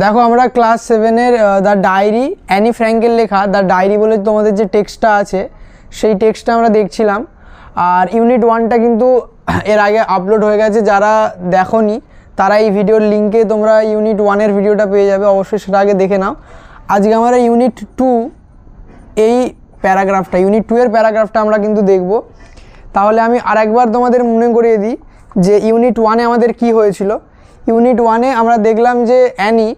দেখো আমরা class 7-এর the diary, Annie ফ্র্যাঙ্কের লেখা দ্য ডায়েরি বলে তোমাদের যে টেক্সটটা আছে সেই টেক্সটটা আমরা দেখছিলাম। আর ইউনিট 1টা কিন্তু এর আগে আপলোড হয়ে গেছে, যারা দেখোনি তারা এই ভিডিওর লিঙ্কে তোমরা ইউনিট 1-এর ভিডিওটা পেয়ে যাবে, অবশ্যই সেটা আগে দেখে নাও। আজকে আমরা ইউনিট 2 এই প্যারাগ্রাফটা, ইউনিট 2-এর প্যারাগ্রাফটা আমরা কিন্তু দেখব। তাহলে আমি আরেকবার তোমাদের মনে করিয়ে দিই যে ইউনিট 1-এ আমাদের কি হয়েছিল। ইউনিট 1-এ আমরা দেখলাম যে অ্যানি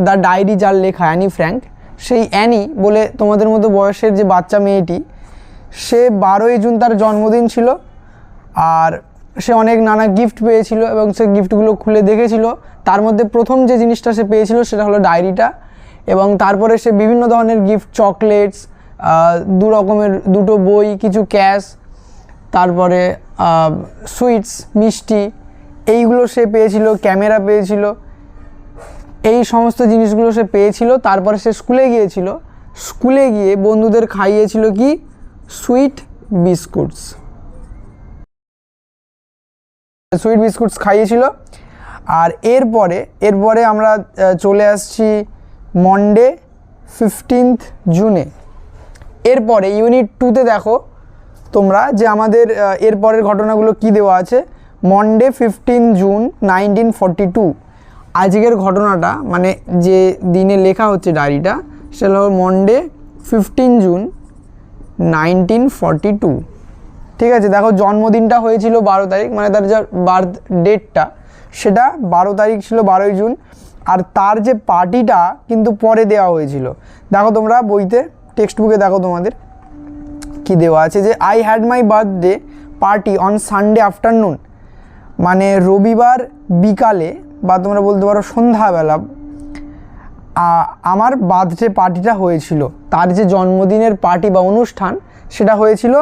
দ্য ডায়েরি, যার লেখা অ্যানি ফ্র্যাঙ্ক, সেই অ্যানি বলে তোমাদের মতো বয়সের যে বাচ্চা মেয়েটি, সে 12ই জুন তার জন্মদিন ছিল। আর সে অনেক নানা গিফট পেয়েছিল এবং সে গিফটগুলো খুলে দেখেছিল। তার মধ্যে প্রথম যে জিনিসটা সে পেয়েছিল সেটা হলো ডায়েরিটা। এবং তারপরে সে বিভিন্ন ধরনের গিফট, চকলেটস, 2 রকমের 2টো বই, কিছু ক্যাশ, তারপরে সুইটস, মিষ্টি, এইগুলো সে পেয়েছিল, ক্যামেরা পেয়েছিল, এই সমস্ত জিনিসগুলো সে পেয়েছিল। তারপরে সে স্কুলে গিয়েছিল, স্কুলে গিয়ে বন্ধুদের খাইয়েছিল কি, সুইট বিস্কুটস, সুইট বিস্কুটস খাইয়েছিল। আর এরপরে আমরা চলে আসছি মন্ডে 15 জুনে। এরপরে ইউনিট 2-তে দেখো তোমরা যে আমাদের এরপরের ঘটনাগুলো কি দেওয়া আছে। মন্ডে 15 জুন 1942, আজকের ঘটনাটা মানে যে দিনে লেখা হচ্ছে ডায়েরিটা সেটা হলো মন্ডে 15 জুন 1942। ঠিক আছে, দেখো জন্মদিনটা হয়েছিল 12 তারিখ, মানে তার যা বার্থ ডেটটা সেটা 12 তারিখ ছিল, 12ই জুন। আর তার যে পার্টিটা কিন্তু পরে দেওয়া হয়েছিল। দেখো তোমরা বইতে, টেক্সট বুকে দেখো তোমাদের কি দেওয়া আছে যে I had my birthday party on Sunday afternoon, মানে রবিবার বিকালে বা তোমরা বলতে পারো সন্ধ্যাবেলা আমার বার্থডে পার্টিটা হয়েছিল। তার যে জন্মদিনের পার্টি বা অনুষ্ঠান সেটা হয়েছিল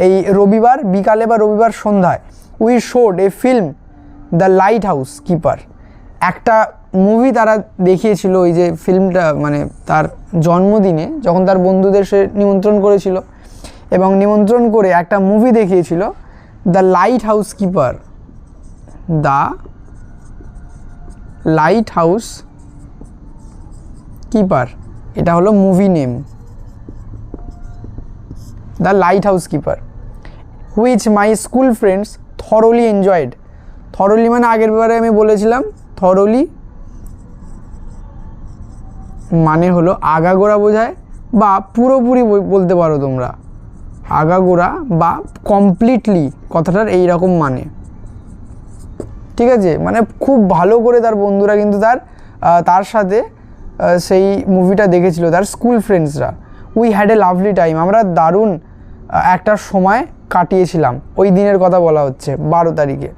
এই রবিবার বিকালে বা রবিবার সন্ধ্যায়। We should A film the light house keeper, একটা মুভি তারা দেখিয়েছিল ওই যে ফিল্মটা, মানে তার জন্মদিনে যখন তার বন্ধুদের সে নিমন্ত্রণ করেছিল এবং নিমন্ত্রণ করে একটা মুভি দেখিয়েছিল, the light house keeper, the light house keeper, এটা হলো movie name, the light house keeper, which my school friends thoroughly enjoyed. Thoroughly মানে আগের বারে আমি বলেছিলাম, থরোলি মানে হলো আগাগোড়া বোঝায় বা পুরোপুরি বলতে পারো তোমরা, আগাগোড়া বা কমপ্লিটলি কথাটার এই রকম মানে। ঠিক আছে, মানে খুব ভালো করে তার বন্ধুরা কিন্তু তার সাথে সেই মুভিটা দেখেছিল, তার স্কুল ফ্রেন্ডসরা। We had a lovely time, আমরা দারুণ একটা সময় কাটিয়েছিলাম। ওই দিনের কথা বলা হচ্ছে 12 তারিখে,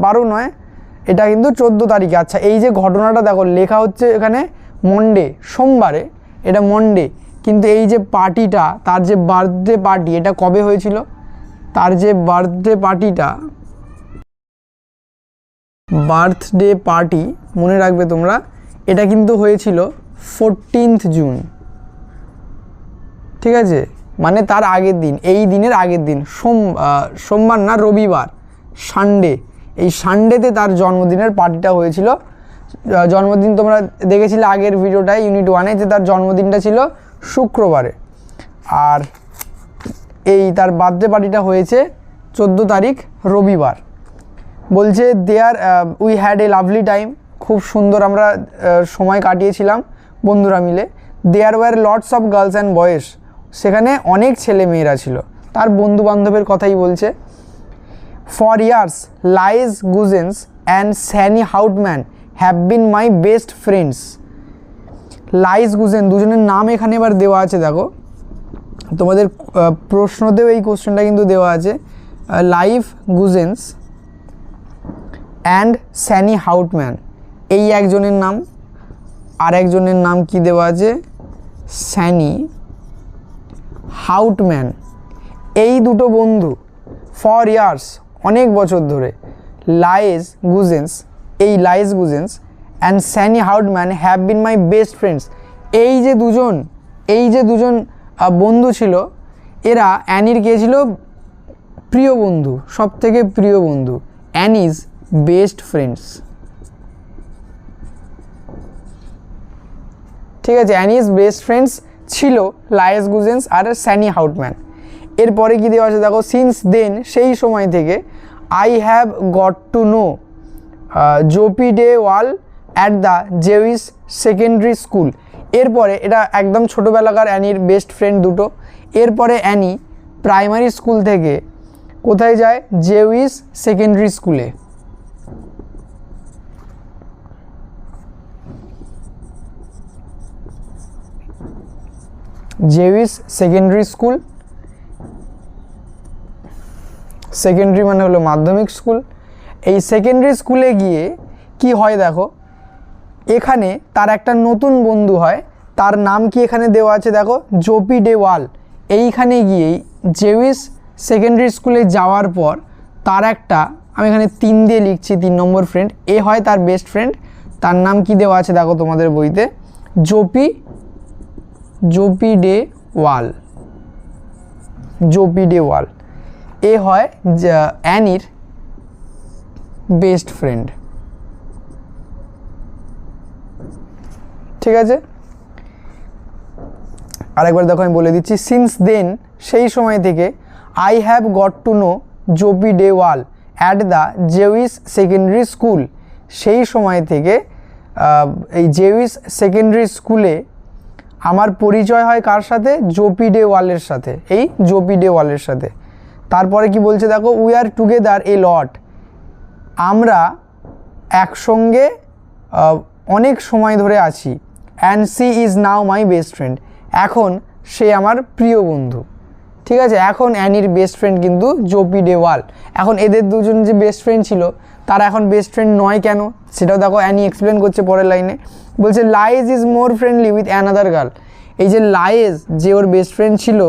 12 নয়, এটা কিন্তু 14 তারিখে। আচ্ছা, এই যে ঘটনাটা দেখো লেখা হচ্ছে এখানে মন্ডে, সোমবারে, এটা মন্ডে, কিন্তু এই যে পার্টিটা, তার যে বার্থডে পার্টি, এটা কবে হয়েছিল? তার যে বার্থডে পার্টি মনে রাখবে তোমরা, এটা কিন্তু হয়েছিল 14 জুন। ঠিক আছে, মানে তার আগের দিন, এই দিনের আগের দিন, সোমবার না, রবিবার, সানডে, এই সানডেতে তার জন্মদিনের পার্টিটা হয়েছিল। জন্মদিন তোমরা দেখেছিলে আগের ভিডিওটায় ইউনিট 1-এ যে তার জন্মদিনটা ছিল শুক্রবারে। আর এই তার বার্থডে পার্টিটা হয়েছে 14 তারিখ রবিবার। বলছে we had a lovely time, খুব সুন্দর আমরা সময় কাটিয়েছিলাম বন্ধুরা মিলে। There were lots of girls and boys, সেখানে অনেক ছেলে মেয়েরা ছিল, তার বন্ধু বান্ধবের কথাই বলছে। For years Lies Goossens and Sanne Houtman have been my best friends. Lies Goossen দুজনের নাম এখানে এবার দেওয়া আছে। দেখো তোমাদের প্রশ্নতেও এই কোশ্চেনটা কিন্তু দেওয়া আছে, লাইভ গুজেন্স অ্যান্ড স্যানি হাউটম্যান, এই একজনের নাম। আর একজনের নাম কি দেওয়া আছে, স্যানি হাউটম্যান। এই দুটো বন্ধু ফর ইয়ার্স, অনেক বছর ধরে, লাইজ গুজেন্স, এই Lies Goossens and Sanne Houtman have been my best friends, এই যে দুজন বন্ধু ছিল, এরা অ্যানির কে ছিল, প্রিয় বন্ধু, সব থেকে প্রিয় বন্ধু, অ্যানিজ বেস্ট ফ্রেন্ডস। ঠিক আছে। অ্যানিস বেস্ট ফ্রেন্ডস ছিল লায়েস গুজেন্স আর স্যানি হাউটম্যান। এরপরে কী দেওয়া আছে দেখো, সিন্স দেন সেই সময় থেকে I have got to know Jopie de Waal at the Jewish secondary school. এরপরে এটা একদম ছোটোবেলাকার অ্যানির বেস্ট ফ্রেন্ড দুটো। এরপরে অ্যানি প্রাইমারি স্কুল থেকে কোথায় যায়, জেউইশ সেকেন্ডারি স্কুলে। জেউইশ সেকেন্ডারি স্কুল, সেকেন্ডারি মানে হলো মাধ্যমিক স্কুল। এই সেকেন্ডারি স্কুলে গিয়ে কি হয় দেখো, এখানে তার একটা নতুন বন্ধু হয়, তার নাম কি এখানে দেওয়া আছে দেখো, জোপি ডে ওয়াল। এইখানে গিয়েই জেউইশ সেকেন্ডারি স্কুলে যাওয়ার পর তার একটা, আমি এখানে 3 দিয়ে লিখছি, 3 নম্বর ফ্রেন্ড, এ হয় তার বেস্ট ফ্রেন্ড। তার নাম কি দেওয়া আছে দেখো তোমাদের বইতে, জোপি ডে ওয়াল। জোপি ডে ওয়াল এ হয় অ্যানির বেস্ট ফ্রেন্ড। ঠিক আছে, আরেকবার দেখো আমি বলে দিচ্ছি, সিন্স দেন সেই সময় থেকে I have got to know Jopie de Waal at the Jewish secondary school. সেই সময় থেকে এই জেউইশ সেকেন্ডারি স্কুলে আমার পরিচয় হয় কার সাথে, জোপি ডে ওয়ালের সাথে, এই জোপি ডে ওয়ালের সাথে। তারপরে কি বলছে দেখো, উই আর টুগেদার এ লট, আমরা একসঙ্গে অনেক সময় ধরে আছি। And she is now my best friend, এখন সে আমার প্রিয় বন্ধু। ঠিক আছে, এখন অ্যানির বেস্ট ফ্রেন্ড কিন্তু জোপি ডে ওয়াল। এখন এদের দুজন যে বেস্ট ফ্রেন্ড ছিল তারা এখন বেস্ট ফ্রেন্ড নয় কেন, সেটাও দেখো অ্যানি এক্সপ্লেন করছে পরের লাইনে। বলছে Lies is more friendly with another girl. এই যে লায়েজ যে ওর বেস্ট ফ্রেন্ড ছিল,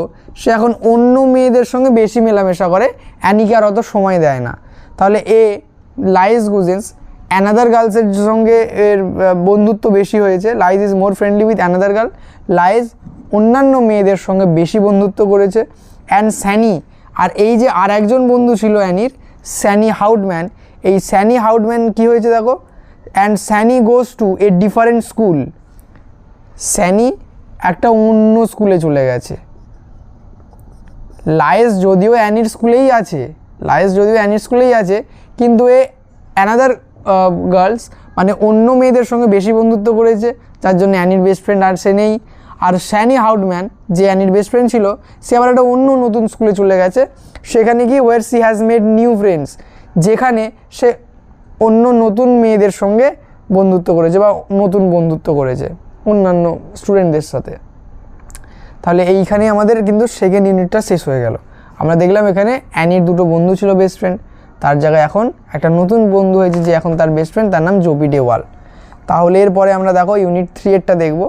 সে এখন অন্য মেয়েদের সঙ্গে বেশি মেলামেশা করে, অ্যানিকে আর অত সময় দেয় না। তাহলে লায়েজ গুজেন্স অ্যানাদার গার্লসের সঙ্গে এর বন্ধুত্ব বেশি হয়েছে। Lies is more friendly with another girl, Lies অন্যান্য মেয়েদের সঙ্গে বেশি বন্ধুত্ব করেছে। অ্যান্ড স্যানি, আর এই যে আর একজন বন্ধু ছিল অ্যানির, স্যানি হাউটম্যান, এই স্যানি হাউটম্যান কি হয়েছে দেখো, and Sany goes to a different school. Sany একটা অন্য স্কুলে চলে গেছে। লায়েজ যদিও অ্যানির স্কুলেই আছে, কিন্তু অ্যানাদার গার্লস মানে অন্য মেয়েদের সঙ্গে বেশি বন্ধুত্ব করেছে, যার জন্য অ্যানির বেস্ট ফ্রেন্ড আর সে নেই। আর স্যানি হাউটম্যান যে অ্যানির বেস্ট ফ্রেন্ড ছিল, সে আবার একটা অন্য নতুন স্কুলে চলে গেছে। সেখানে গিয়ে where she has made new friends, যেখানে সে অন্য নতুন মেয়েদের সঙ্গে বন্ধুত্ব করেছে বা নতুন বন্ধুত্ব করেছে অন্যান্য স্টুডেন্টদের সাথে। তাহলে এইখানে আমাদের কিন্তু সেকেন্ড ইউনিটটা শেষ হয়ে গেল। আমরা দেখলাম এখানে অ্যানির দুটো বন্ধু ছিল বেস্ট ফ্রেন্ড, তার জায়গায় এখন একটা নতুন বন্ধু হয়েছে যে এখন তার বেস্ট ফ্রেন্ড, তার নাম জোপি ডে ওয়াল। তাহলে এরপরে আমরা দেখো ইউনিট 3 এরটা দেখবো।